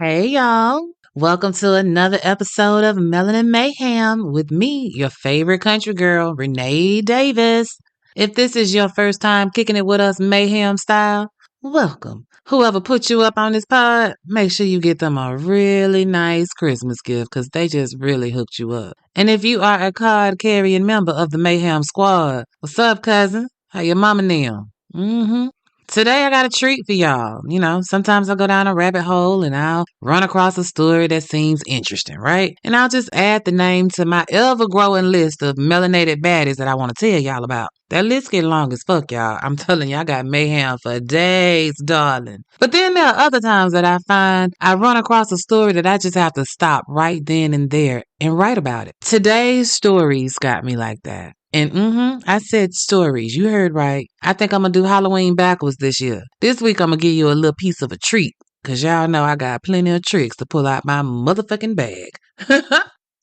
Hey y'all. Welcome to another episode of Melanin Mayhem with me, your favorite country girl, Renee Davis. If this is your first time kicking it with us Mayhem style, welcome. Whoever put you up on this pod, make sure you get them a really nice Christmas gift because they just really hooked you up. And if you are a card-carrying member of the Mayhem Squad, what's up, cousin? How your mama now? Today I got a treat for y'all. Sometimes I'll go down a rabbit hole and I'll run across a story that seems interesting, right? And I'll just add the name to my ever-growing list of melanated baddies that I want to tell y'all about. That list getting long as fuck, y'all. I'm telling you, I got mayhem for days, darling. But then there are other times that I run across a story that I just have to stop right then and there and write about it. Today's stories got me like that. And I said stories. You heard right. I think I'm going to do Halloween backwards this year. This week I'm going to give you a little piece of a treat. Because y'all know I got plenty of tricks to pull out my motherfucking bag.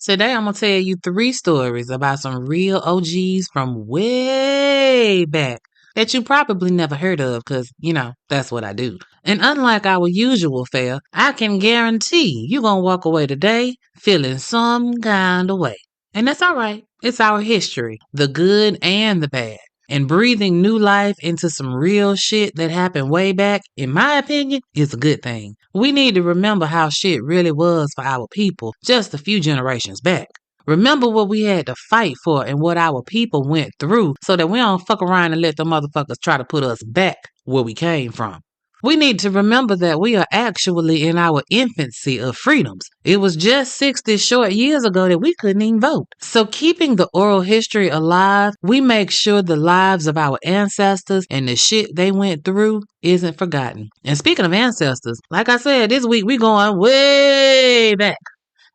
Today I'm going to tell you 3 stories about some real OGs from way back that you probably never heard of because, that's what I do. And unlike our usual fare, I can guarantee you going to walk away today feeling some kind of way. And that's all right. It's our history, the good and the bad. And breathing new life into some real shit that happened way back, in my opinion, is a good thing. We need to remember how shit really was for our people just a few generations back. Remember what we had to fight for and what our people went through so that we don't fuck around and let the motherfuckers try to put us back where we came from. We need to remember that we are actually in our infancy of freedoms. It was just 60 short years ago that we couldn't even vote. So keeping the oral history alive, we make sure the lives of our ancestors and the shit they went through isn't forgotten. And speaking of ancestors, like I said, this week we going way back.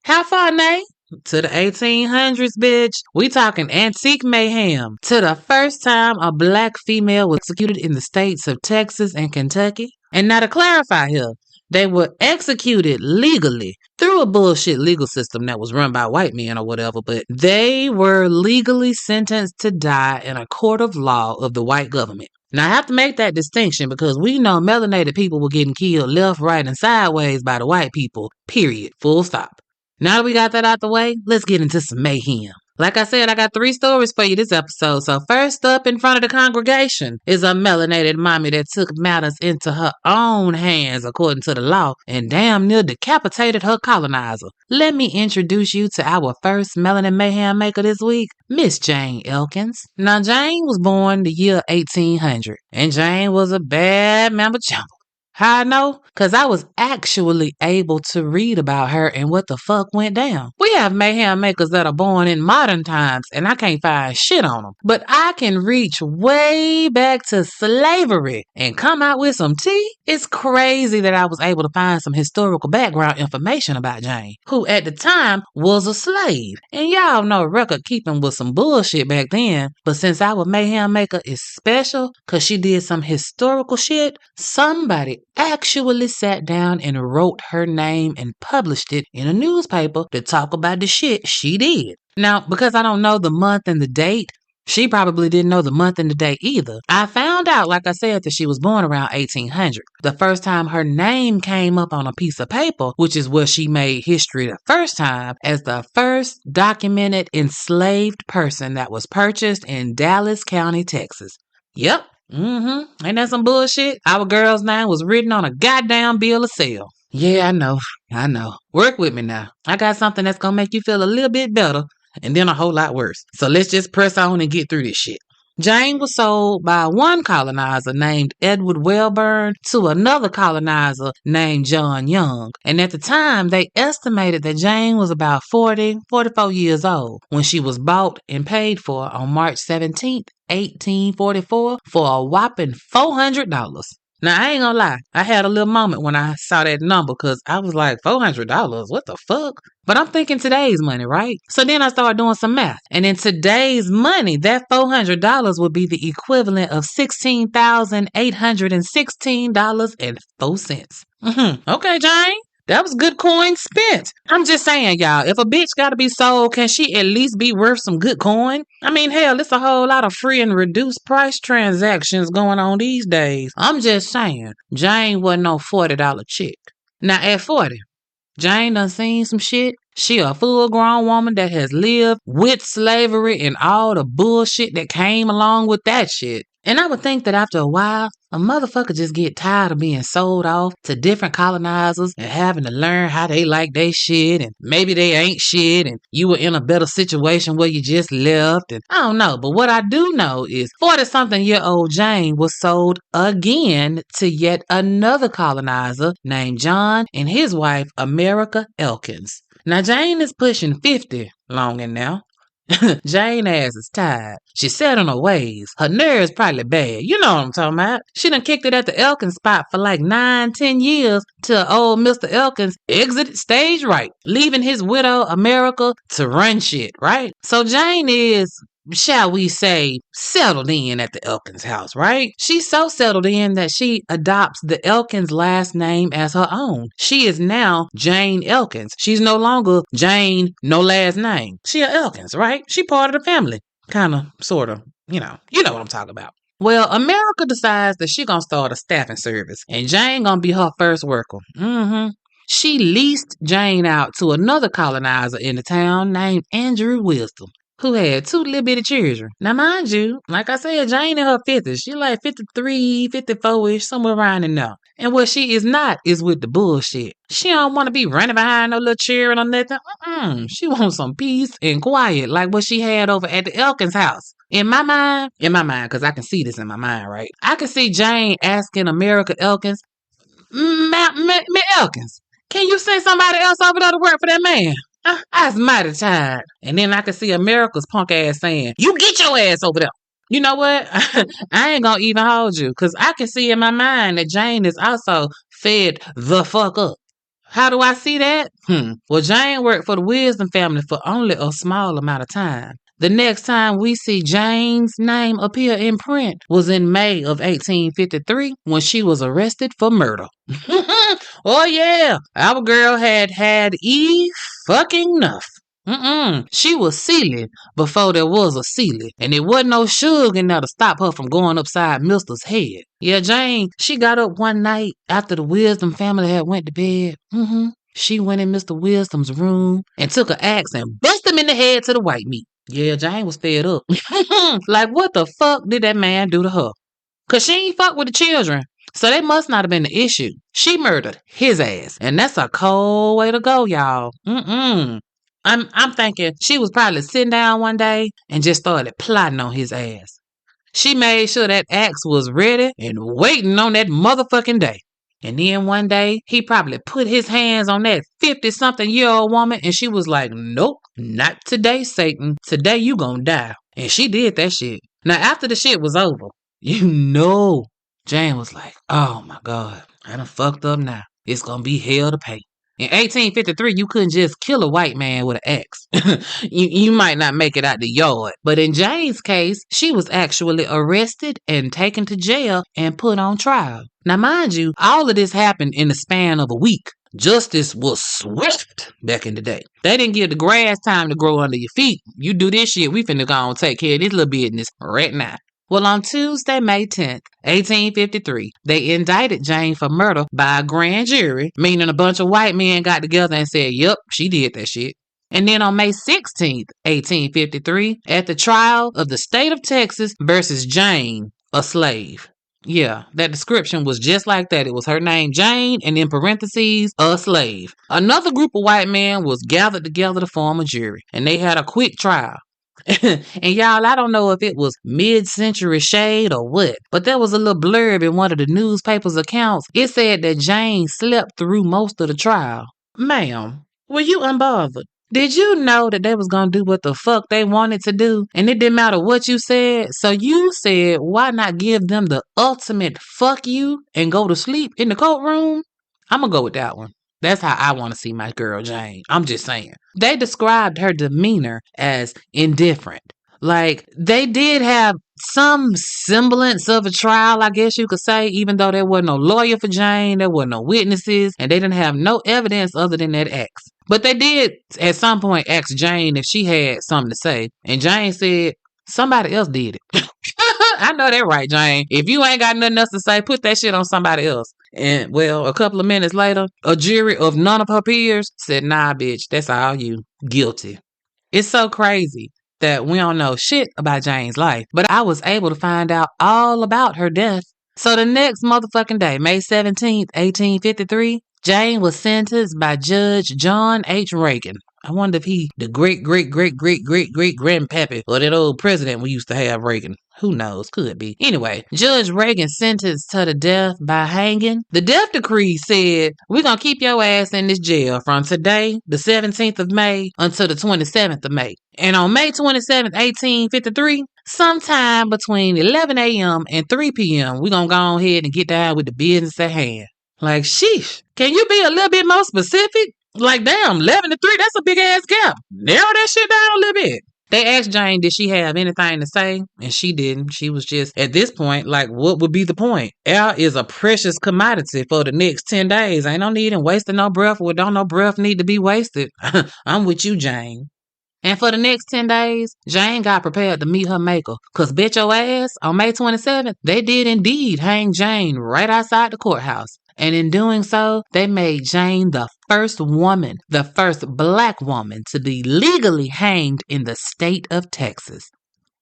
How far, Nate? To the 1800s, bitch. We talking antique mayhem. To the first time a black female was executed in the states of Texas and Kentucky. And now to clarify here, they were executed legally through a bullshit legal system that was run by white men or whatever, but they were legally sentenced to die in a court of law of the white government. Now, I have to make that distinction because we know melanated people were getting killed left, right, and sideways by the white people, period, full stop. Now that we got that out the way, let's get into some mayhem. Like I said, I got 3 stories for you this episode. So first up in front of the congregation is a melanated mommy that took matters into her own hands according to the law and damn near decapitated her colonizer. Let me introduce you to our first melanin mayhem maker this week, Miss Jane Elkins. Now Jane was born the year 1800 and Jane was a bad mamma jumbo. How I know? Because I was actually able to read about her and what the fuck went down. We have mayhem makers that are born in modern times and I can't find shit on them. But I can reach way back to slavery and come out with some tea. It's crazy that I was able to find some historical background information about Jane, who at the time was a slave. And y'all know record keeping was some bullshit back then. But since our mayhem maker is special because she did some historical shit, somebody actually sat down and wrote her name and published it in a newspaper to talk about the shit she did. Now, because I don't know the month and the date, she probably didn't know the month and the day either. I found out, like I said, that she was born around 1800. The first time her name came up on a piece of paper, which is where she made history the first time, as the first documented enslaved person that was purchased in Dallas County, Texas. Yep. Ain't that some bullshit? Our girl's name was written on a goddamn bill of sale. Yeah, I know. Work with me now. I got something that's gonna make you feel a little bit better and then a whole lot worse. So let's just press on and get through this shit. Jane was sold by one colonizer named Edward Wellburn to another colonizer named John Young. And at the time, they estimated that Jane was about 44 years old when she was bought and paid for on March 17th, 1844 for a whopping $400. Now, I ain't gonna lie. I had a little moment when I saw that number because I was like, $400? What the fuck? But I'm thinking today's money, right? So then I started doing some math. And in today's money, that $400 would be the equivalent of $16,816.04. Okay, Jane. That was good coin spent. I'm just saying, y'all, if a bitch gotta be sold, can she at least be worth some good coin? I mean, hell, it's a whole lot of free and reduced price transactions going on these days. I'm just saying, Jane wasn't no $40 chick. Now, at 40, Jane done seen some shit. She a full-grown woman that has lived with slavery and all the bullshit that came along with that shit. And I would think that after a while, a motherfucker just get tired of being sold off to different colonizers and having to learn how they like they shit and maybe they ain't shit and you were in a better situation where you just left and I don't know. But what I do know is 40-something-year-old Jane was sold again to yet another colonizer named John and his wife, America Elkins. Now Jane is pushing 50 longing now. Jane ass is tired. She's set in her ways. Her nerves probably bad. You know what I'm talking about. She done kicked it at the Elkins spot for like 9-10 years till old Mr. Elkins exited stage right, leaving his widow America to run shit, right? So Jane is, shall we say, settled in at the Elkins house, right? She's so settled in that she adopts the Elkins last name as her own. She is now Jane Elkins. She's no longer Jane, no last name. She a Elkins, right? She part of the family. Kind of, sort of, you know what I'm talking about. Well, America decides that she gonna start a staffing service, and Jane gonna be her first worker. She leased Jane out to another colonizer in the town named Andrew Wisdom, who had 2 little bitty children. Now, mind you, like I said, Jane in her 50s. She like 53, 54-ish, somewhere around in there. And what she is not is with the bullshit. She don't want to be running behind no little children or nothing. She wants some peace and quiet, like what she had over at the Elkins house. In my mind, because I can see this in my mind, right? I can see Jane asking America Elkins, Elkins, can you send somebody else over there to work for that man? I was mighty tired. And then I could see America's punk ass saying, you get your ass over there. You know what? I ain't gonna even hold you, because I can see in my mind that Jane is also fed the fuck up. How do I see that? Well, Jane worked for the Wisdom family for only a small amount of time. The next time we see Jane's name appear in print was in May of 1853 when she was arrested for murder. Oh yeah, our girl had fucking enough. She was Celie before there was a Celie, and it wasn't no sugar in there to stop her from going upside Mister's head. Yeah, Jane, she got up one night after the Wisdom family had went to bed. She went in Mr. Wisdom's room and took an axe and bust him in the head to the white meat. Yeah, Jane was fed up. Like, what the fuck did that man do to her? Because she ain't fuck with the children. So that must not have been the issue. She murdered his ass. And that's a cold way to go, y'all. I'm thinking she was probably sitting down one day and just started plotting on his ass. She made sure that axe was ready and waiting on that motherfucking day. And then one day, he probably put his hands on that 50-something-year-old woman, and she was like, nope, not today, Satan. Today you gonna die. And she did that shit. Now, after the shit was over, Jane was like, oh my God, I done fucked up now. It's gonna be hell to pay. In 1853, you couldn't just kill a white man with an axe. you might not make it out the yard. But in Jane's case, she was actually arrested and taken to jail and put on trial. Now, mind you, all of this happened in the span of a week. Justice was swift back in the day. They didn't give the grass time to grow under your feet. You do this shit, we finna go and take care of this little business right now. Well, on Tuesday, May 10th, 1853, they indicted Jane for murder by a grand jury, meaning a bunch of white men got together and said, yep, she did that shit. And then on May 16th, 1853, at the trial of the state of Texas versus Jane, a slave. Yeah, that description was just like that. It was her name, Jane, and in parentheses, a slave. Another group of white men was gathered together to form a jury, and they had a quick trial. And y'all, I don't know if it was mid-century shade or what, but there was a little blurb in one of the newspaper's accounts. It said that Jane slept through most of the trial. Ma'am, were you unbothered? Did you know that they was gonna do what the fuck they wanted to do? And it didn't matter what you said. So you said, why not give them the ultimate fuck you and go to sleep in the courtroom? I'm gonna go with that one. That's how I want to see my girl Jane. I'm just saying. They described her demeanor as indifferent. Like, they did have some semblance of a trial, I guess you could say, even though there wasn't no lawyer for Jane, there were no witnesses, and they didn't have no evidence other than that axe. But they did, at some point, ask Jane if she had something to say. And Jane said, somebody else did it. I know that right, Jane. If you ain't got nothing else to say, put that shit on somebody else. And well, a couple of minutes later, a jury of none of her peers said, nah, bitch, that's all you. Guilty. It's so crazy that we don't know shit about Jane's life, but I was able to find out all about her death. So the next motherfucking day, May 17th, 1853, Jane was sentenced by Judge John H. Reagan. I wonder if he the great grandpappy or that old president we used to have, Reagan. Who knows? Could be. Anyway, Judge Reagan sentenced her to death by hanging. The death decree said, we're going to keep your ass in this jail from today, the 17th of May, until the 27th of May. And on May 27th, 1853, sometime between 11 a.m. and 3 p.m., we're going to go ahead and get down with the business at hand. Like, sheesh. Can you be a little bit more specific? Like, damn, 11 to 3, that's a big ass gap. Narrow that shit down a little bit. They asked Jane, did she have anything to say? And she didn't. She was just, at this point, like, what would be the point? Air is a precious commodity for the next 10 days. Ain't no need in wasting no breath where don't no breath need to be wasted. I'm with you, Jane. And for the next 10 days, Jane got prepared to meet her maker. Cause bet your ass, on May 27th, they did indeed hang Jane right outside the courthouse. And in doing so, they made Jane the first woman, the first black woman to be legally hanged in the state of Texas.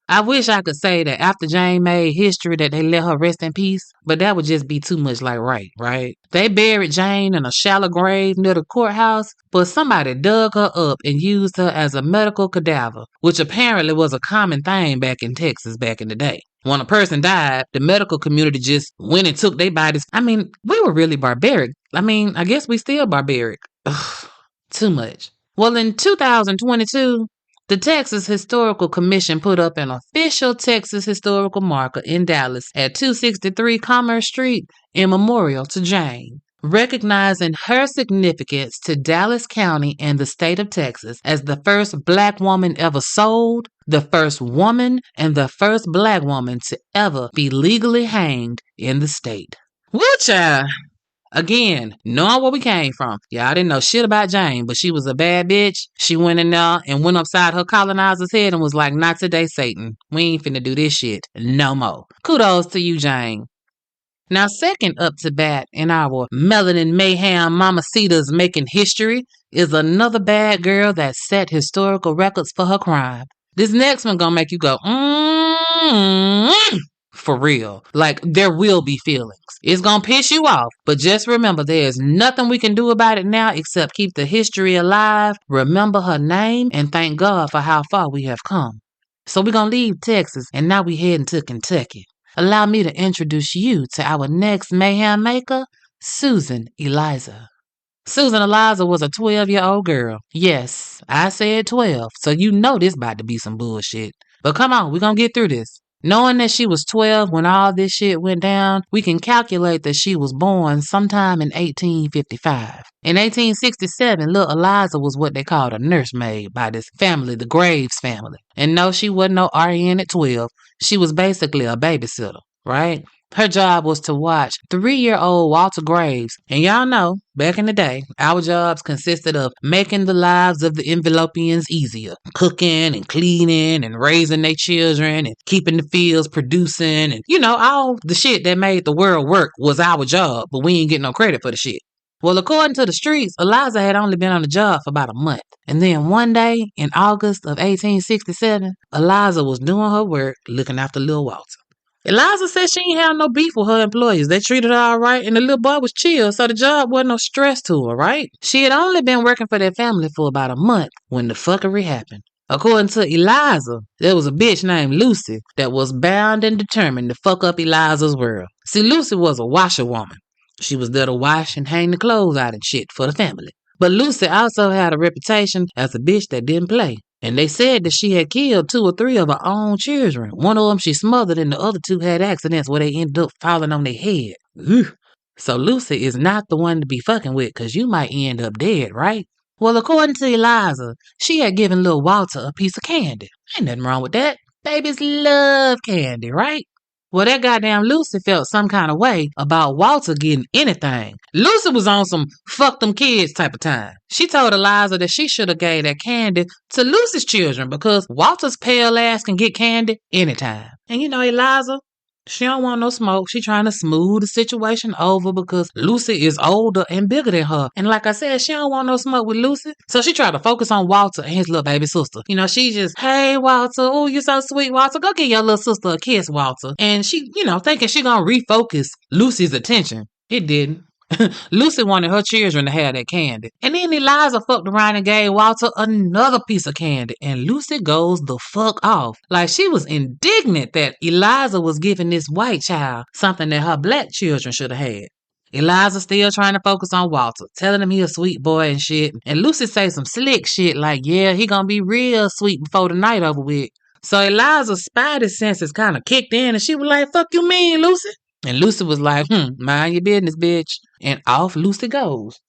I wish I could say that after Jane made history that they let her rest in peace, but that would just be too much like right? They buried Jane in a shallow grave near the courthouse, but somebody dug her up and used her as a medical cadaver, which apparently was a common thing back in Texas back in the day. When a person died, the medical community just went and took their bodies. I mean, we were really barbaric. I mean, I guess we still barbaric. Ugh, too much. Well, in 2022, the Texas Historical Commission put up an official Texas historical marker in Dallas at 263 Commerce Street in memorial to Jane, recognizing her significance to Dallas County and the state of Texas as the first black woman ever sold, the first woman and the first black woman to ever be legally hanged in the state. Woo, child. Again, knowing where we came from. Y'all didn't know shit about Jane, but she was a bad bitch. She went in there and went upside her colonizer's head and was like, not today, Satan. We ain't finna do this shit no more. Kudos to you, Jane. Now, second up to bat in our Melanin Mayhem mamacitas making history is another bad girl that set historical records for her crime. This next one gonna make you go, for real. Like, there will be feelings. It's gonna piss you off, but just remember there's nothing we can do about it now except keep the history alive, remember her name, and thank God for how far we have come. So we're gonna leave Texas, and now we heading to Kentucky. Allow me to introduce you to our next mayhem maker, Susan Eliza. Susan Eliza was a 12-year-old girl. Yes, I said 12, so you know this about to be some bullshit. But come on, we're gonna get through this. Knowing that she was 12 when all this shit went down, we can calculate that she was born sometime in 1855. In 1867, little Eliza was what they called a nursemaid by this family, the Graves family. And no, she wasn't no RN at 12. She was basically a babysitter, right? Her job was to watch 3-year-old Walter Graves. And y'all know, back in the day, our jobs consisted of making the lives of the envelopians easier. Cooking and cleaning and raising their children and keeping the fields producing. And, you know, all the shit that made the world work was our job, but we ain't getting no credit for the shit. Well, according to the streets, Eliza had only been on the job for about a month. And then one day, in August of 1867, Eliza was doing her work looking after little Walter. Eliza said she ain't have no beef with her employees. They treated her all right, and the little boy was chill, so the job wasn't no stress to her, right? She had only been working for their family for about a month when the fuckery happened. According to Eliza, there was a bitch named Lucy that was bound and determined to fuck up Eliza's world. See, Lucy was a washerwoman. She was there to wash and hang the clothes out and shit for the family. But Lucy also had a reputation as a bitch that didn't play. And they said that she had killed 2 or 3 of her own children. One of them she smothered and the other 2 had accidents where they ended up falling on their head. Ugh. So Lucy is not the one to be fucking with because you might end up dead, right? Well, according to Eliza, she had given little Walter a piece of candy. Ain't nothing wrong with that. Babies love candy, right? Well, that goddamn Lucy felt some kind of way about Walter getting anything. Lucy was on some fuck them kids type of time. She told Eliza that she should have gave that candy to Lucy's children because Walter's pale ass can get candy anytime. And you know, Eliza, She don't want no smoke. She trying to smooth the situation over because Lucy is older and bigger than her. And like I said, she don't want no smoke with Lucy. So she tried to focus on Walter and his little baby sister. You know, she just, hey, Walter, oh, you're so sweet, Walter. Go give your little sister a kiss, Walter. And she, thinking she gonna refocus Lucy's attention. It didn't. Lucy wanted her children to have that candy. And then Eliza fucked around and gave Walter another piece of candy. And Lucy goes the fuck off. Like she was indignant that Eliza was giving this white child something that her black children should have had. Eliza still trying to focus on Walter, telling him he a sweet boy and shit. And Lucy say some slick shit like, yeah, he gonna be real sweet before the night over with. So Eliza's spidey senses kind of kicked in and she was like, fuck you mean, Lucy? And Lucy was like, mind your business, bitch. And off Lucy goes.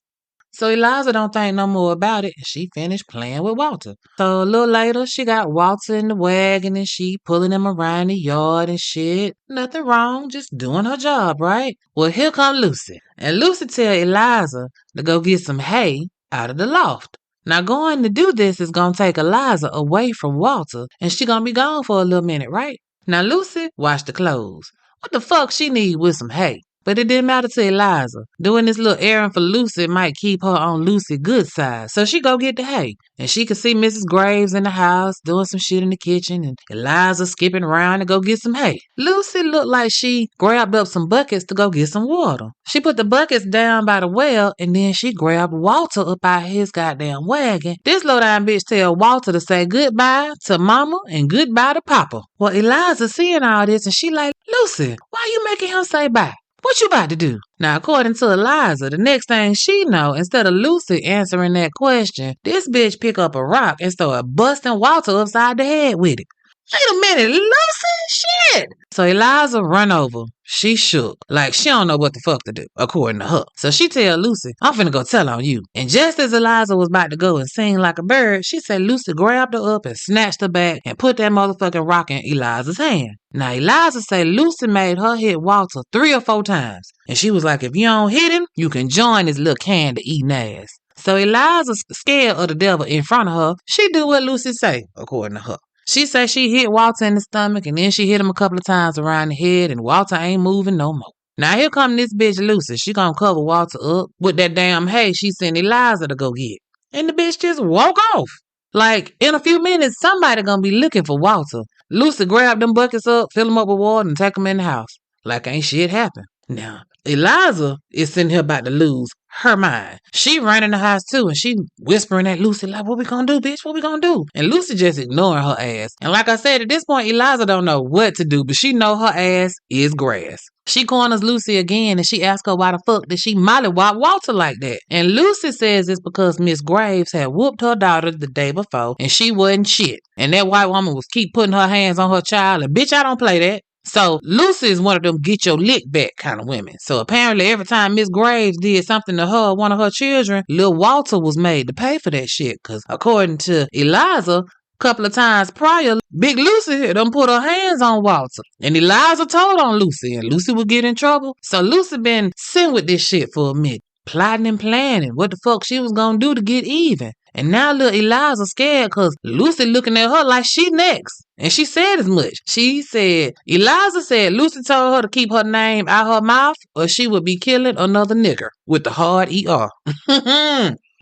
So Eliza don't think no more about it. And she finished playing with Walter. So a little later, she got Walter in the wagon and she pulling him around the yard and shit. Nothing wrong, just doing her job, right? Well, here come Lucy. And Lucy tell Eliza to go get some hay out of the loft. Now going to do this is going to take Eliza away from Walter. And she going to be gone for a little minute, right? Now Lucy washed the clothes. What the fuck she need with some hay? But it didn't matter to Eliza. Doing this little errand for Lucy might keep her on Lucy's good side. So she go get the hay. And she could see Mrs. Graves in the house doing some shit in the kitchen and Eliza skipping around to go get some hay. Lucy looked like she grabbed up some buckets to go get some water. She put the buckets down by the well and then she grabbed Walter up out his goddamn wagon. This low down bitch tell Walter to say goodbye to mama and goodbye to papa. Well, Eliza seeing all this and she like, Lucy, why you making him say bye? What you about to do? Now, according to Eliza, the next thing she know, instead of Lucy answering that question, this bitch pick up a rock and start busting Walter upside the head with it. Wait a minute, Lucy? Shit! So Eliza run over. She shook. Like she don't know what the fuck to do, according to her. So she tell Lucy, I'm finna go tell on you. And just as Eliza was about to go and sing like a bird, she said Lucy grabbed her up and snatched her back and put that motherfucking rock in Eliza's hand. Now Eliza say Lucy made her hit Walter 3 or 4 times. And she was like, if you don't hit him, you can join his little candy eating ass. So Eliza's scared of the devil in front of her. She do what Lucy say, according to her. She say she hit Walter in the stomach and then she hit him a couple of times around the head and Walter ain't moving no more. Now here come this bitch Lucy. She gonna cover Walter up with that damn hay she sent Eliza to go get. And the bitch just walk off. Like in a few minutes somebody gonna be looking for Walter. Lucy grabbed them buckets up, fill them up with water and take them in the house. Like ain't shit happen. Now Eliza is sitting here about to lose her mind. She ran in the house too and she whispering at Lucy like, what we gonna do, bitch? What we gonna do? And Lucy just ignoring her ass. And like I said, at this point, Eliza don't know what to do, but she know her ass is grass. She corners Lucy again and she asks her why the fuck did she mollywop Walter like that? And Lucy says it's because Miss Graves had whooped her daughter the day before and she wasn't shit. And that white woman was keep putting her hands on her child and bitch, I don't play that. So Lucy is one of them get your lick back kind of women. So apparently every time Miss Graves did something to her, one of her children, Lil Walter was made to pay for that shit. Because according to Eliza, a couple of times prior, Big Lucy had done put her hands on Walter. And Eliza told on Lucy and Lucy would get in trouble. So Lucy been sitting with this shit for a minute, plotting and planning what the fuck she was gonna do to get even. And now little Eliza scared because Lucy looking at her like she next. And she said as much. She said, Eliza said Lucy told her to keep her name out her mouth or she would be killing another nigger with the hard ER.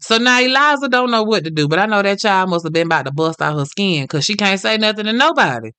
So now Eliza don't know what to do, but I know that child must have been about to bust out her skin because she can't say nothing to nobody.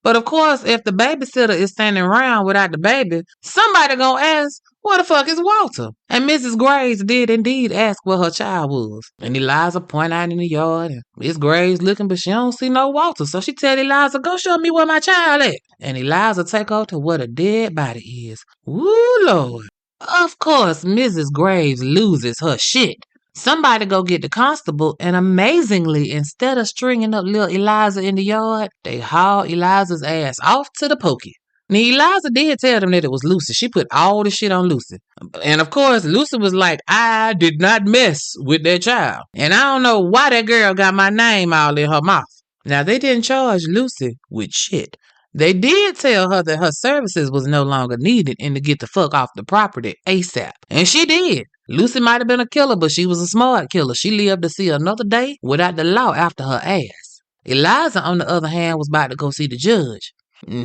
But of course, if the babysitter is standing around without the baby, somebody gonna ask, where the fuck is Walter? And Mrs. Graves did indeed ask where her child was. And Eliza point out in the yard, and Miss Graves looking, but she don't see no Walter. So she tell Eliza, go show me where my child at. And Eliza take her to where the dead body is. Woo, Lord. Of course, Mrs. Graves loses her shit. Somebody go get the constable, and amazingly, instead of stringing up little Eliza in the yard, they haul Eliza's ass off to the pokey. Now, Eliza did tell them that it was Lucy. She put all the shit on Lucy. And of course, Lucy was like, I did not mess with that child. And I don't know why that girl got my name all in her mouth. Now, they didn't charge Lucy with shit. They did tell her that her services was no longer needed and to get the fuck off the property ASAP. And she did. Lucy might have been a killer, but she was a smart killer. She lived to see another day without the law after her ass. Eliza, on the other hand, was about to go see the judge.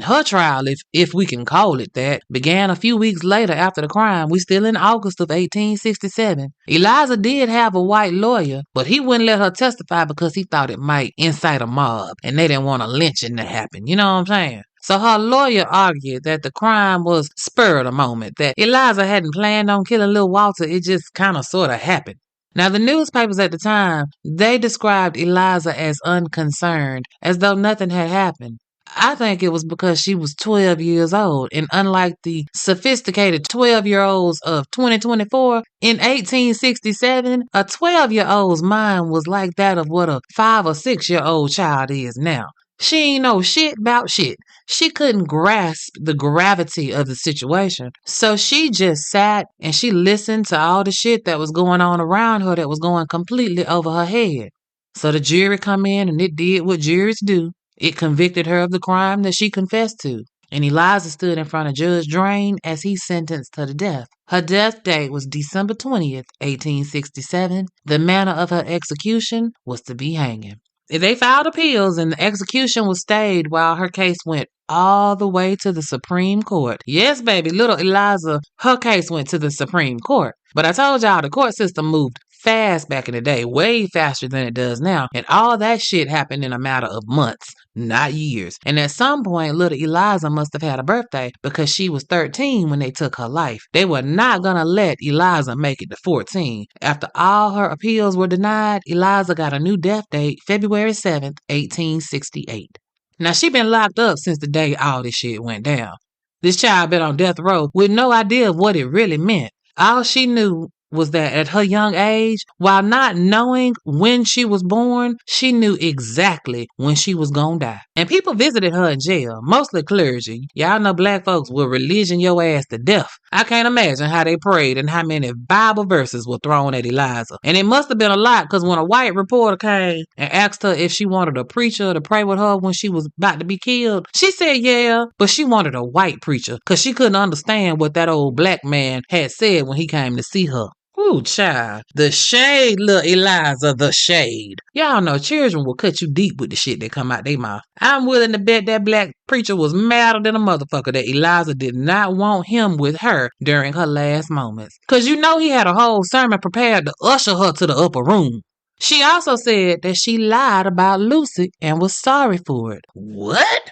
Her trial, if we can call it that, began a few weeks later after the crime. We still in August of 1867. Eliza did have a white lawyer, but he wouldn't let her testify because he thought it might incite a mob, and they didn't want a lynching to happen. You know what I'm saying? So her lawyer argued that the crime was spur of the moment, that Eliza hadn't planned on killing little Walter. It just kind of sort of happened. Now, the newspapers at the time, they described Eliza as unconcerned, as though nothing had happened. I think it was because she was 12 years old, and unlike the sophisticated 12-year-olds of 2024, in 1867, a 12-year-old's mind was like that of what a 5 or 6-year-old child is now. She ain't know shit about shit. She couldn't grasp the gravity of the situation. So she just sat and she listened to all the shit that was going on around her that was going completely over her head. So the jury come in and it did what juries do. It convicted her of the crime that she confessed to. And Eliza stood in front of Judge Drain as he sentenced her to death. Her death date was December 20th, 1867. The manner of her execution was to be hanging. They filed appeals and the execution was stayed while her case went all the way to the Supreme Court. Yes, baby, little Eliza, her case went to the Supreme Court. But I told y'all the court system moved fast back in the day, way faster than it does now. And all that shit happened in a matter of months, not years. And at some point, little Eliza must have had a birthday because she was 13 when they took her life. They were not going to let Eliza make it to 14. After all her appeals were denied, Eliza got a new death date, February 7th, 1868. Now, she been locked up since the day all this shit went down. This child been on death row with no idea of what it really meant. All she knew was that at her young age, while not knowing when she was born, she knew exactly when she was gonna die. And people visited her in jail, mostly clergy. Y'all know black folks will religion your ass to death. I can't imagine how they prayed and how many Bible verses were thrown at Eliza. And it must have been a lot because when a white reporter came and asked her if she wanted a preacher to pray with her when she was about to be killed, she said yeah, but she wanted a white preacher because she couldn't understand what that old black man had said when he came to see her. Ooh, child. The shade, little Eliza, the shade. Y'all know children will cut you deep with the shit that come out their mouth. I'm willing to bet that black preacher was madder than a motherfucker that Eliza did not want him with her during her last moments. Cause you know he had a whole sermon prepared to usher her to the upper room. She also said that she lied about Lucy and was sorry for it. What?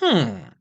I'm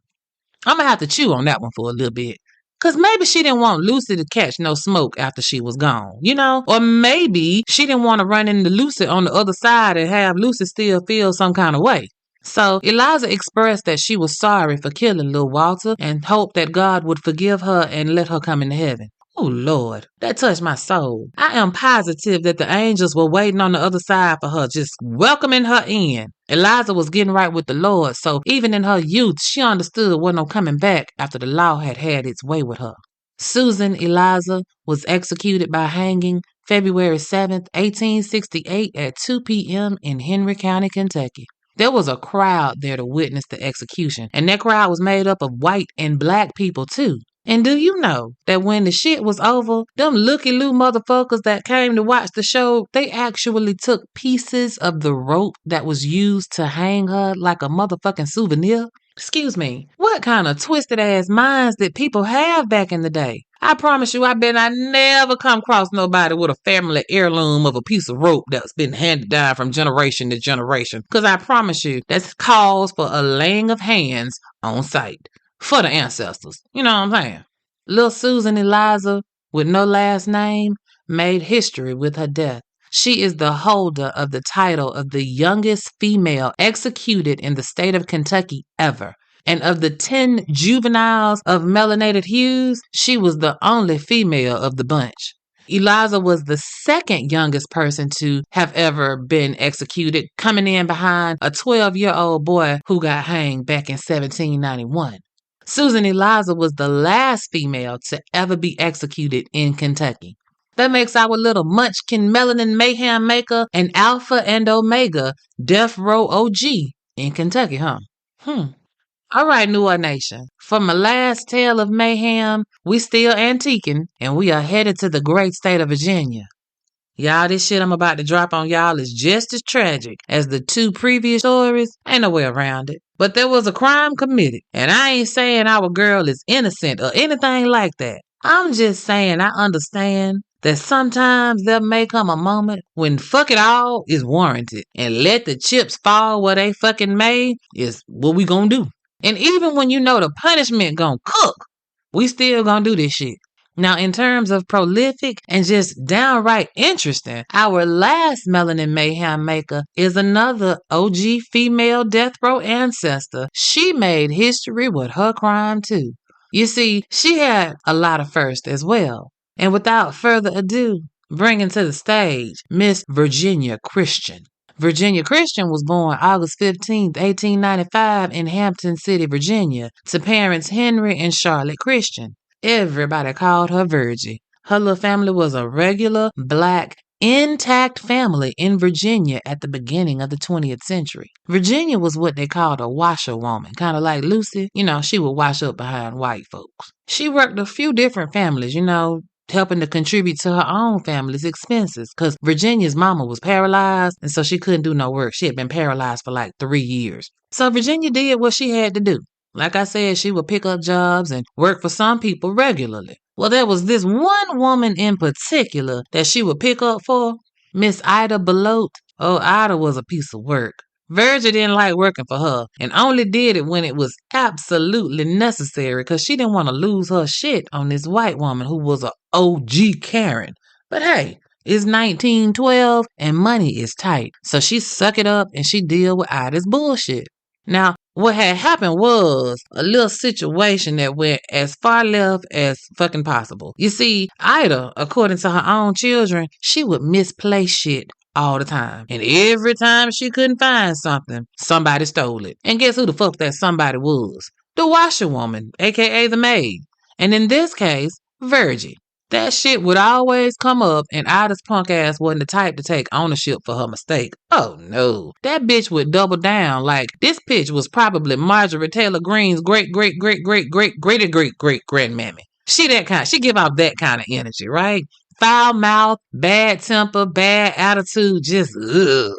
gonna have to chew on that one for a little bit. Because maybe she didn't want Lucy to catch no smoke after she was gone, you know? Or maybe she didn't want to run into Lucy on the other side and have Lucy still feel some kind of way. So Eliza expressed that she was sorry for killing little Walter and hoped that God would forgive her and let her come into heaven. Oh, Lord, that touched my soul. I am positive that the angels were waiting on the other side for her, just welcoming her in. Eliza was getting right with the Lord, so even in her youth, she understood wasn't no coming back after the law had had its way with her. Susan Eliza was executed by hanging February 7th, 1868 at 2 p.m. in Henry County, Kentucky. There was a crowd there to witness the execution, and that crowd was made up of white and black people too. And do you know that when the shit was over, them looky-loo motherfuckers that came to watch the show, they actually took pieces of the rope that was used to hang her like a motherfucking souvenir? Excuse me, what kind of twisted-ass minds did people have back in the day? I promise you, I bet I never come across nobody with a family heirloom of a piece of rope that's been handed down from generation to generation. Because I promise you, that's cause for a laying of hands on sight. For the ancestors. You know what I'm saying? Little Susan Eliza, with no last name, made history with her death. She is the holder of the title of the youngest female executed in the state of Kentucky ever. And of the 10 juveniles of melanated hues, she was the only female of the bunch. Eliza was the second youngest person to have ever been executed, coming in behind a 12-year-old boy who got hanged back in 1791. Susan Eliza was the last female to ever be executed in Kentucky. That makes our little munchkin Melanin Mayhem maker an alpha and omega death row OG in Kentucky, huh? All right, Noir Nation. For my last tale of mayhem, we still antiquing and we are headed to the great state of Virginia. Y'all, this shit I'm about to drop on y'all is just as tragic as the 2 previous stories. Ain't no way around it. But there was a crime committed, and I ain't saying our girl is innocent or anything like that. I'm just saying I understand that sometimes there may come a moment when fuck it all is warranted, and let the chips fall where they fucking may is what we gonna do. And even when you know the punishment gonna cook, we still gonna do this shit. Now, in terms of prolific and just downright interesting, our last Melanin Mayhem maker is another OG female death row ancestor. She made history with her crime too. You see, she had a lot of firsts as well. And without further ado, bringing to the stage Miss Virginia Christian. Virginia Christian was born August 15th, 1895 in Hampton City, Virginia, to parents Henry and Charlotte Christian. Everybody called her Virgie. Her little family was a regular, black, intact family in Virginia at the beginning of the 20th century. Virginia was what they called a washerwoman, kind of like Lucy. She would wash up behind white folks. She worked a few different families, helping to contribute to her own family's expenses, because Virginia's mama was paralyzed, and so she couldn't do no work. She had been paralyzed for like 3 years. So Virginia did what she had to do. Like I said, she would pick up jobs and work for some people regularly. Well, there was this one woman in particular that she would pick up for, Miss Ida Belote. Oh, Ida was a piece of work. Virgie didn't like working for her and only did it when it was absolutely necessary, because she didn't want to lose her shit on this white woman who was a OG Karen. But hey, it's 1912 and money is tight, so she suck it up and she deal with Ida's bullshit. Now, what had happened was a little situation that went as far left as fucking possible. You see, Ida, according to her own children, she would misplace shit all the time. And every time she couldn't find something, somebody stole it. And guess who the fuck that somebody was? The washerwoman, aka the maid. And in this case, Virgie. That shit would always come up, and Ida's punk ass wasn't the type to take ownership for her mistake. Oh no. That bitch would double down like this bitch was probably Marjorie Taylor Greene's great-great-great-great-great-great-great-grandmammy. She give off that kind of energy, right? Foul mouth, bad temper, bad attitude, just ugh.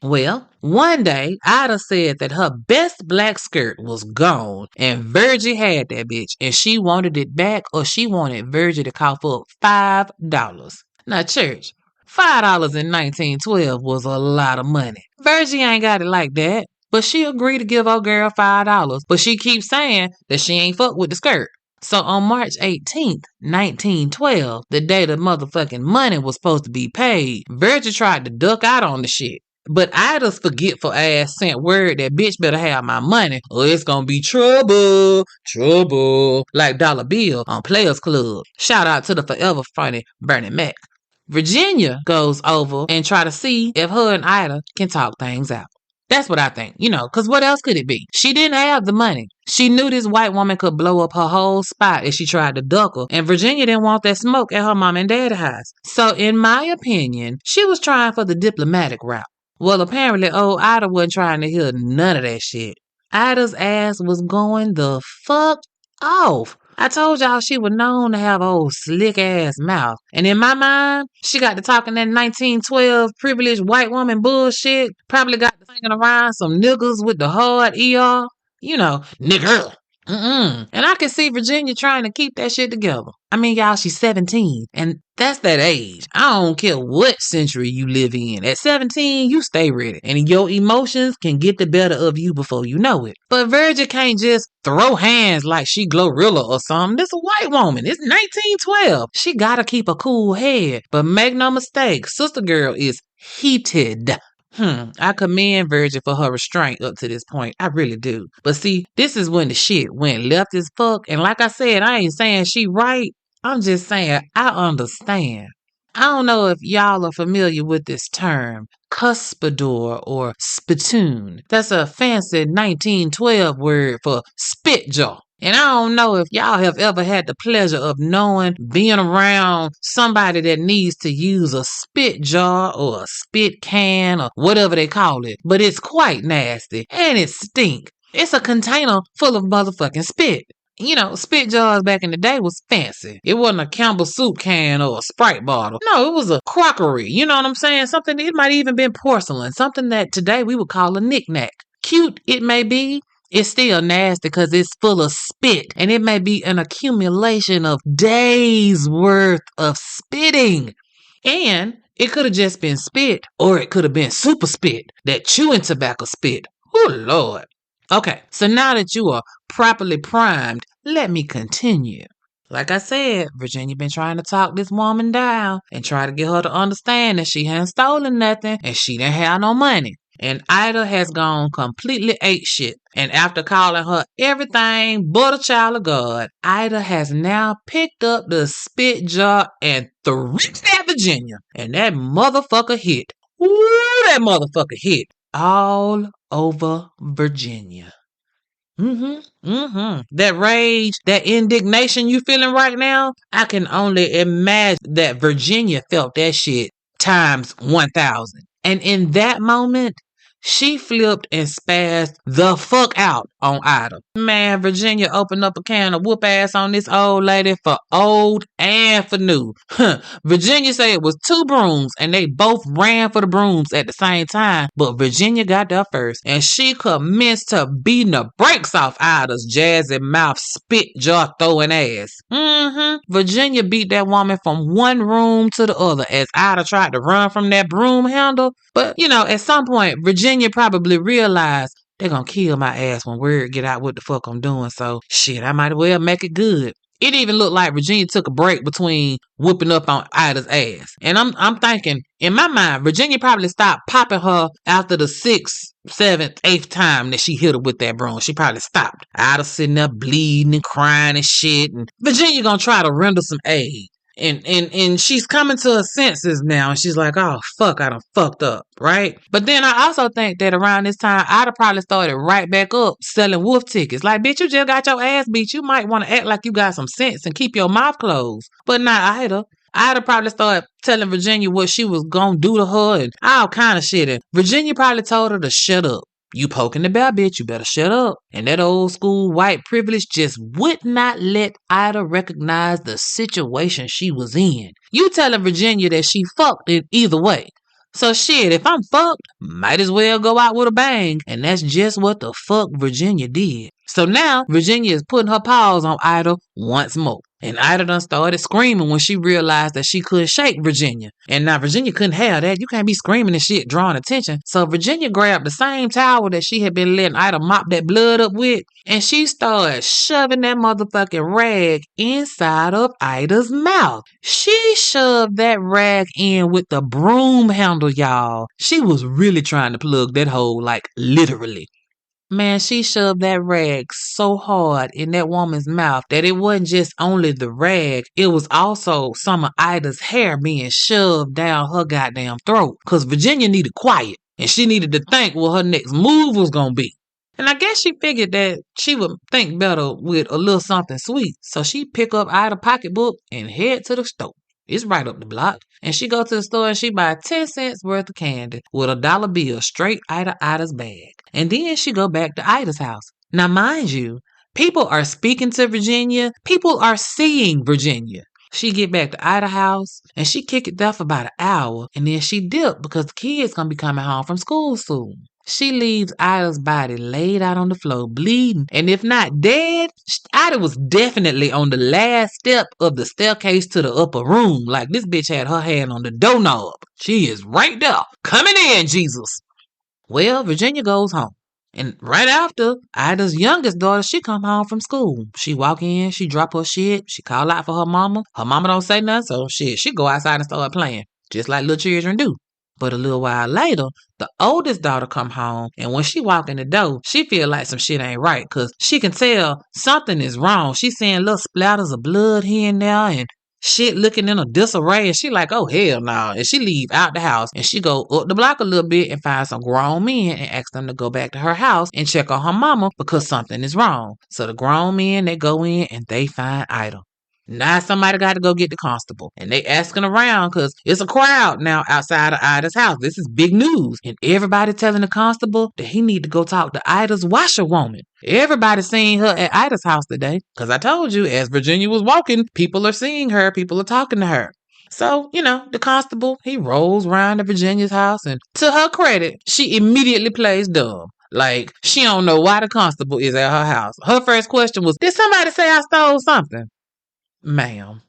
Well, one day, Ida said that her best black skirt was gone, and Virgie had that bitch, and she wanted it back, or she wanted Virgie to cough up $5. Now, church, $5 in 1912 was a lot of money. Virgie ain't got it like that, but she agreed to give her girl $5, but she keeps saying that she ain't fuck with the skirt. So on March 18th, 1912, the day the motherfucking money was supposed to be paid, Virgie tried to duck out on the shit. But Ida's forgetful ass sent word that bitch better have my money or it's gonna be trouble, like Dollar Bill on Players Club. Shout out to the forever funny Bernie Mac. Virginia goes over and try to see if her and Ida can talk things out. That's what I think, because what else could it be? She didn't have the money. She knew this white woman could blow up her whole spot if she tried to duck her, and Virginia didn't want that smoke at her mom and dad's house. So in my opinion, she was trying for the diplomatic route. Well, apparently old Ida wasn't trying to hear none of that shit. Ida's ass was going the fuck off. I told y'all she was known to have old slick ass mouth. And in my mind, she got to talking that 1912 privileged white woman bullshit. Probably got to thinking around some niggas with the hard ER. Nigger. And I can see Virginia trying to keep that shit together. I mean, y'all, she's 17, and that's that age. I don't care what century you live in. At 17, you stay ready, and your emotions can get the better of you before you know it. But Virgie can't just throw hands like she Glorilla or something. This a white woman. It's 1912. She gotta keep a cool head. But make no mistake, sister girl is heated. I commend Virgie for her restraint up to this point. I really do. But see, this is when the shit went left as fuck. And like I said, I ain't saying she right. I'm just saying I understand. I don't know if y'all are familiar with this term, cuspidor or spittoon. That's a fancy 1912 word for spit jaw. And I don't know if y'all have ever had the pleasure of being around somebody that needs to use a spit jar or a spit can or whatever they call it. But it's quite nasty and it stink. It's a container full of motherfucking spit. spit jars back in the day was fancy. It wasn't a Campbell soup can or a Sprite bottle. No, it was a crockery. You know what I'm saying? Something, it might even been porcelain. Something that today we would call a knick-knack. Cute it may be, it's still nasty because it's full of spit, and it may be an accumulation of days worth of spitting. And it could have just been spit, or it could have been super spit, that chewing tobacco spit. Oh, Lord. Okay, so now that you are properly primed, let me continue. Like I said, Virginia been trying to talk this woman down and try to get her to understand that she hadn't stolen nothing and she didn't have no money. And Ida has gone completely apeshit. And after calling her everything but a child of God, Ida has now picked up the spit jar and threw it at Virginia. And that motherfucker hit. Ooh, that motherfucker hit all over Virginia. That rage, that indignation you feeling right now, I can only imagine that Virginia felt that shit times 1,000. And in that moment, she flipped and spazzed the fuck out on Ida. Man, Virginia opened up a can of whoop ass on this old lady for old and for new. Virginia said it was 2 brooms and they both ran for the brooms at the same time, but Virginia got there first and she commenced to beating the brakes off Ida's jazzy mouth spit jar throwing ass. Virginia beat that woman from one room to the other as Ida tried to run from that broom handle. But, at some point, Virginia probably realized they're gonna kill my ass when word get out what the fuck I'm doing. So, shit, I might as well make it good. It even looked like Virginia took a break between whooping up on Ida's ass. And I'm thinking, in my mind, Virginia probably stopped popping her after the 6th, 7th, 8th time that she hit her with that broom. She probably stopped. Ida sitting there bleeding and crying and shit. And Virginia gonna try to render some aid. And she's coming to her senses now, and she's like, oh, fuck, I done fucked up, right? But then I also think that around this time, Ida probably started right back up selling wolf tickets. Like, bitch, you just got your ass beat. You might want to act like you got some sense and keep your mouth closed. But not Ida. Ida probably started telling Virginia what she was going to do to her and all kind of shit. And Virginia probably told her to shut up. You poking the bear, bitch, you better shut up. And that old school white privilege just would not let Ida recognize the situation she was in. You telling Virginia that she fucked it either way. So shit, if I'm fucked, might as well go out with a bang. And that's just what the fuck Virginia did. So now, Virginia is putting her paws on Ida once more. And Ida done started screaming when she realized that she couldn't shake Virginia. And now Virginia couldn't have that. You can't be screaming and shit, drawing attention. So Virginia grabbed the same towel that she had been letting Ida mop that blood up with, and she started shoving that motherfucking rag inside of Ida's mouth. She shoved that rag in with the broom handle, y'all. She was really trying to plug that hole, like literally. Man, she shoved that rag so hard in that woman's mouth that it wasn't just only the rag, it was also some of Ida's hair being shoved down her goddamn throat. Because Virginia needed quiet, and she needed to think what her next move was going to be. And I guess she figured that she would think better with a little something sweet. So she pick up Ida's pocketbook and head to the store. It's right up the block. And she go to the store and she buy 10 cents worth of candy with a dollar bill straight out of Ida's bag. And then she go back to Ida's house. Now, mind you, people are speaking to Virginia. People are seeing Virginia. She get back to Ida's house and she kick it there for about an hour. And then she dip because the kids gonna be coming home from school soon. She leaves Ida's body laid out on the floor, bleeding. And if not dead, Ida was definitely on the last step of the staircase to the upper room. Like this bitch had her hand on the doorknob. She is right there. Coming in, Jesus. Well, Virginia goes home. And right after, Ida's youngest daughter, she come home from school. She walk in, she drop her shit, she call out for her mama. Her mama don't say nothing, so shit, she go outside and start playing. Just like little children do. But a little while later, the oldest daughter come home, and when she walk in the door, she feel like some shit ain't right, cause she can tell something is wrong. She seeing little splatters of blood here and there, and shit looking in a disarray, and she like, oh hell no. And she leave out the house, and she go up the block a little bit and find some grown men and ask them to go back to her house and check on her mama because something is wrong. So the grown men, they go in and they find Ida. Now somebody got to go get the constable. And they asking around because it's a crowd now outside of Ida's house. This is big news. And everybody telling the constable that he need to go talk to Ida's washerwoman. Everybody seeing her at Ida's house today. Because I told you, as Virginia was walking, people are seeing her. People are talking to her. So, the constable, he rolls around to Virginia's house. And to her credit, she immediately plays dumb. Like, she don't know why the constable is at her house. Her first question was, did somebody say I stole something? Ma'am,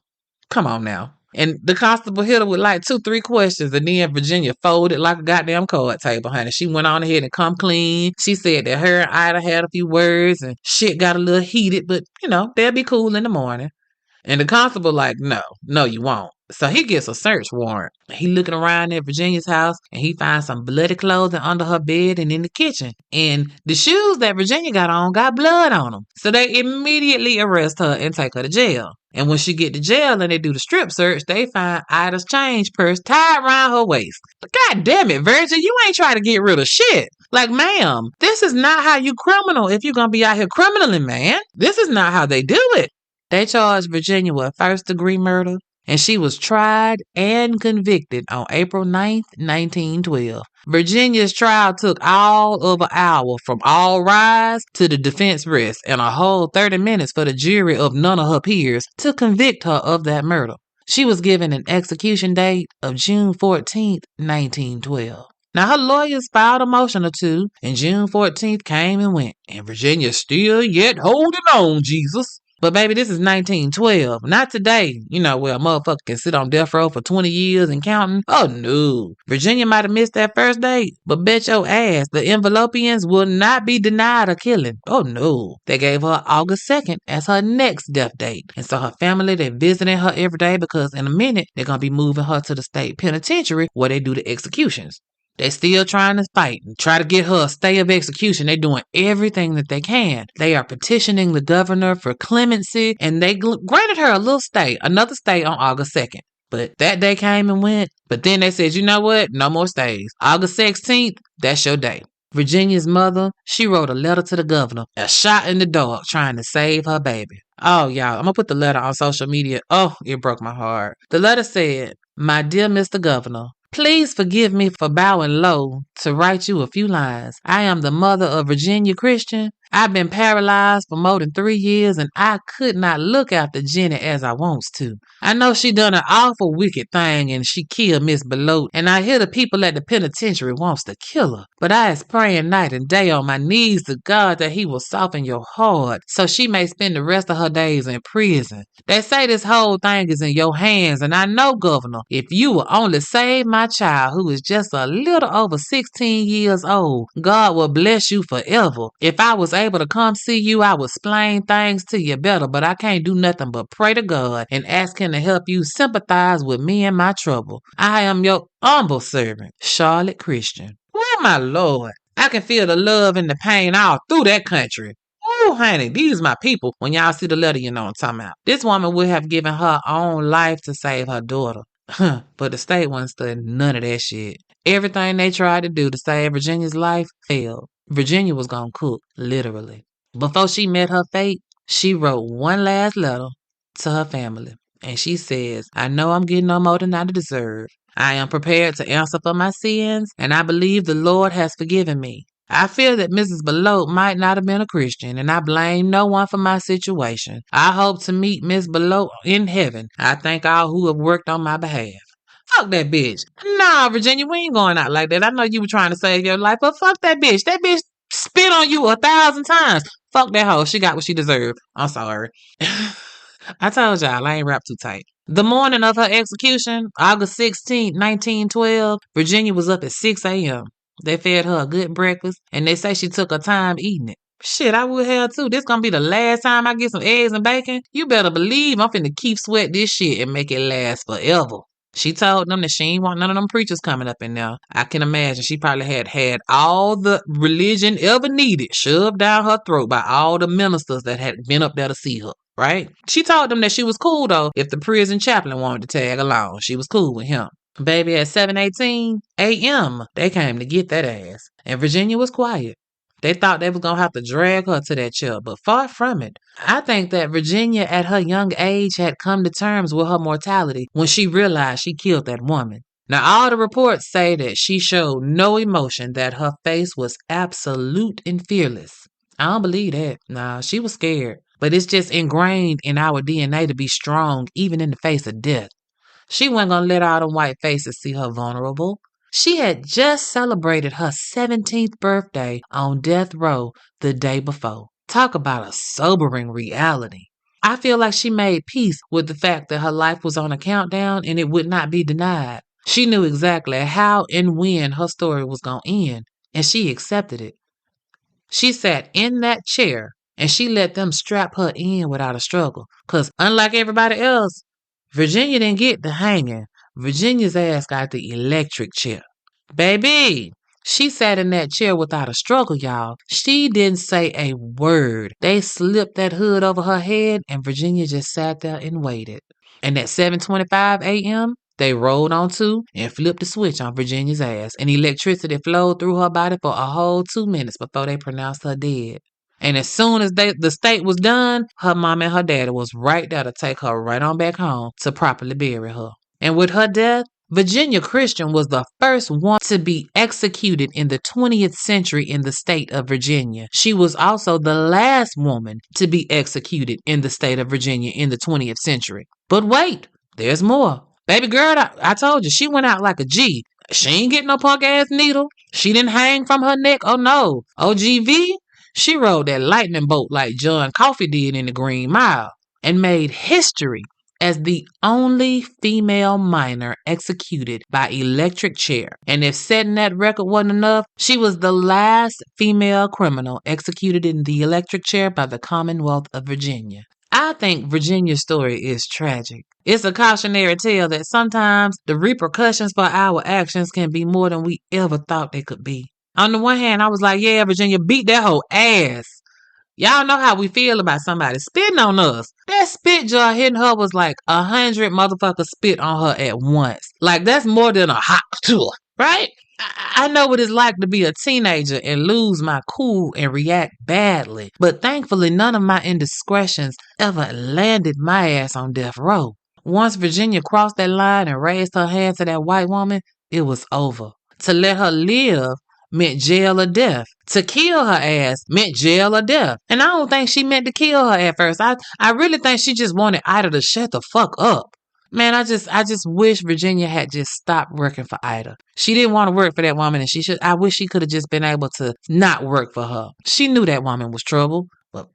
come on now. And the constable hit her with like 2-3 questions, and then Virginia folded like a goddamn card table, honey. She went on ahead and come clean. She said that her and Ida had a few words, and shit got a little heated, but, they'll be cool in the morning. And the constable like, no, you won't. So he gets a search warrant. He looking around at Virginia's house, and he finds some bloody clothing under her bed and in the kitchen. And the shoes that Virginia got on got blood on them. So they immediately arrest her and take her to jail. And when she get to jail and they do the strip search, they find Ida's change purse tied around her waist. God damn it, Virgin, you ain't trying to get rid of shit. Like, ma'am, this is not how you criminal if you're gonna be out here criminaling, man. This is not how they do it. They charged Virginia with first-degree murder, and she was tried and convicted on April 9th, 1912. Virginia's trial took all of an hour from all rise to the defense rest, and a whole 30 minutes for the jury of none of her peers to convict her of that murder. She was given an execution date of June 14th, 1912. Now, her lawyers filed a motion or two, and June 14th came and went, and Virginia's still yet holding on, Jesus. But baby, this is 1912. Not today, where a motherfucker can sit on death row for 20 years and counting. Oh no. Virginia might have missed that first date, but bet your ass the envelopians will not be denied a killing. Oh no. They gave her August 2nd as her next death date. And so her family, they're visiting her every day because in a minute, they're going to be moving her to the state penitentiary where they do the executions. They still trying to fight and try to get her a stay of execution. They're doing everything that they can. They are petitioning the governor for clemency, and they granted her a little stay, another stay on August 2nd. But that day came and went. But then they said, you know what? No more stays. August 16th, that's your day. Virginia's mother, she wrote a letter to the governor, a shot in the dark trying to save her baby. Oh, y'all, I'm going to put the letter on social media. Oh, it broke my heart. The letter said, "My dear Mr. Governor, please forgive me for bowing low to write you a few lines. I am the mother of Virginia Christian. I've been paralyzed for more than 3 years, and I could not look after Jenny as I wants to. I know she done an awful wicked thing, and she killed Miss Belote, and I hear the people at the penitentiary wants to kill her. But I is praying night and day on my knees to God that he will soften your heart, so she may spend the rest of her days in prison. They say this whole thing is in your hands, and I know, Governor, if you will only save my child, who is just a little over 16 years old, God will bless you forever. If I was able to come see you, I would explain things to you better, but I can't do nothing but pray to God and ask him to help you sympathize with me and my trouble. I am your humble servant, Charlotte Christian." Oh, my Lord. I can feel the love and the pain all through that country. Oh, honey, these my people. When y'all see the letter, you know what I'm talking about. This woman would have given her own life to save her daughter. But the state wasn't studying none of that shit. Everything they tried to do to save Virginia's life failed. Virginia was gonna cook, literally. Before she met her fate, she wrote one last letter to her family. And she says, "I know I'm getting no more than I deserve. I am prepared to answer for my sins, and I believe the Lord has forgiven me. I feel that Mrs. Belote might not have been a Christian, and I blame no one for my situation. I hope to meet Miss Belote in heaven. I thank all who have worked on my behalf." Fuck that bitch. Nah, Virginia, we ain't going out like that. I know you were trying to save your life, but fuck that bitch. That bitch spit on you 1,000 times. Fuck that hoe. She got what she deserved. I'm sorry. I told y'all, I ain't wrapped too tight. The morning of her execution, August 16th, 1912, Virginia was up at 6 a.m. They fed her a good breakfast, and they say she took her time eating it. Shit, I would have too. This gonna be the last time I get some eggs and bacon. You better believe I'm finna keep sweat this shit and make it last forever. She told them that she ain't want none of them preachers coming up in there. I can imagine she probably had all the religion ever needed shoved down her throat by all the ministers that had been up there to see her, right? She told them that she was cool, though, if the prison chaplain wanted to tag along. She was cool with him. Baby, at 7:18 a.m., they came to get that ass. And Virginia was quiet. They thought they was gonna have to drag her to that chair, but far from it. I think that Virginia at her young age had come to terms with her mortality when she realized she killed that woman. Now, all the reports say that she showed no emotion, that her face was absolute and fearless. I don't believe that. Nah, she was scared. But it's just ingrained in our DNA to be strong, even in the face of death. She wasn't gonna let all them white faces see her vulnerable. She had just celebrated her 17th birthday on death row the day before. Talk about a sobering reality. I feel like she made peace with the fact that her life was on a countdown and it would not be denied. She knew exactly how and when her story was going to end, and she accepted it. She sat in that chair and she let them strap her in without a struggle. Because unlike everybody else, Virginia didn't get the hanging. Virginia's ass got the electric chair. Baby, she sat in that chair without a struggle, y'all. She didn't say a word. They slipped that hood over her head and Virginia just sat there and waited. And at 7:25 a.m., they rolled on to and flipped the switch on Virginia's ass, and electricity flowed through her body for a whole 2 minutes before they pronounced her dead. And as soon as the state was done, her mom and her daddy was right there to take her right on back home to properly bury her. And with her death, Virginia Christian was the first one to be executed in the 20th century in the state of Virginia. She was also the last woman to be executed in the state of Virginia in the 20th century. But wait, there's more. Baby girl, I told you, she went out like a G. She ain't getting no punk ass needle. She didn't hang from her neck. Oh no. OGV, she rode that lightning bolt like John Coffey did in the Green Mile and made history as the only female minor executed by electric chair. And if setting that record wasn't enough, she was the last female criminal executed in the electric chair by the Commonwealth of Virginia. I think Virginia's story is tragic. It's a cautionary tale that sometimes the repercussions for our actions can be more than we ever thought they could be. On the one hand, I was like, yeah, Virginia, beat that whole ass. Y'all know how we feel about somebody spitting on us. That spit jar hitting her was like 100 motherfuckers spit on her at once. Like, that's more than a hot tour, right? I know what it's like to be a teenager and lose my cool and react badly. But thankfully, none of my indiscretions ever landed my ass on death row. Once Virginia crossed that line and raised her hand to that white woman, it was over. To let her live meant jail or death. To kill her ass meant jail or death. And I don't think she meant to kill her at first. I really think she just wanted Ida to shut the fuck up. Man, I just wish Virginia had just stopped working for Ida. She didn't want to work for that woman, and I wish she could have just been able to not work for her. She knew that woman was trouble, but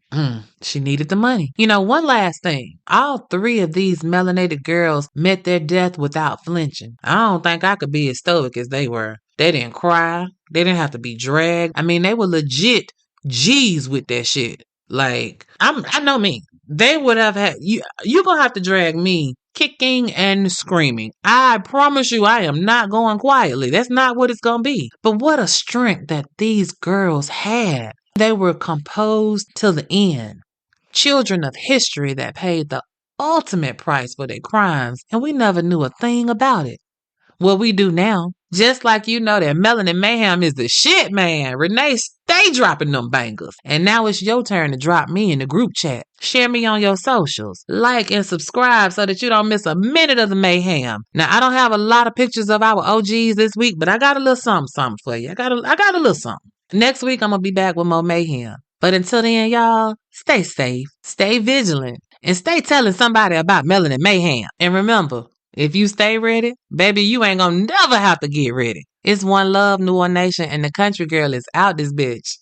she needed the money. You know, one last thing. All 3 of these melanated girls met their death without flinching. I don't think I could be as stoic as they were. They didn't cry. They didn't have to be dragged. I mean, they were legit G's with that shit. Like, I know me. They would have had, you're going to have to drag me kicking and screaming. I promise you, I am not going quietly. That's not what it's going to be. But what a strength that these girls had. They were composed till the end. Children of history that paid the ultimate price for their crimes, and we never knew a thing about it. Well, we do now. Just like you know that Melanin Mayhem is the shit, man. Renee, stay dropping them bangers. And now it's your turn to drop me in the group chat. Share me on your socials. Like and subscribe so that you don't miss a minute of the mayhem. Now, I don't have a lot of pictures of our OGs this week, but I got a little something for you. I got a little something. Next week, I'm going to be back with more mayhem. But until then, y'all, stay safe, stay vigilant, and stay telling somebody about Melanin Mayhem. And remember, if you stay ready, baby, you ain't gonna never have to get ready. It's one love, Noir Nation, and the country girl is out this bitch.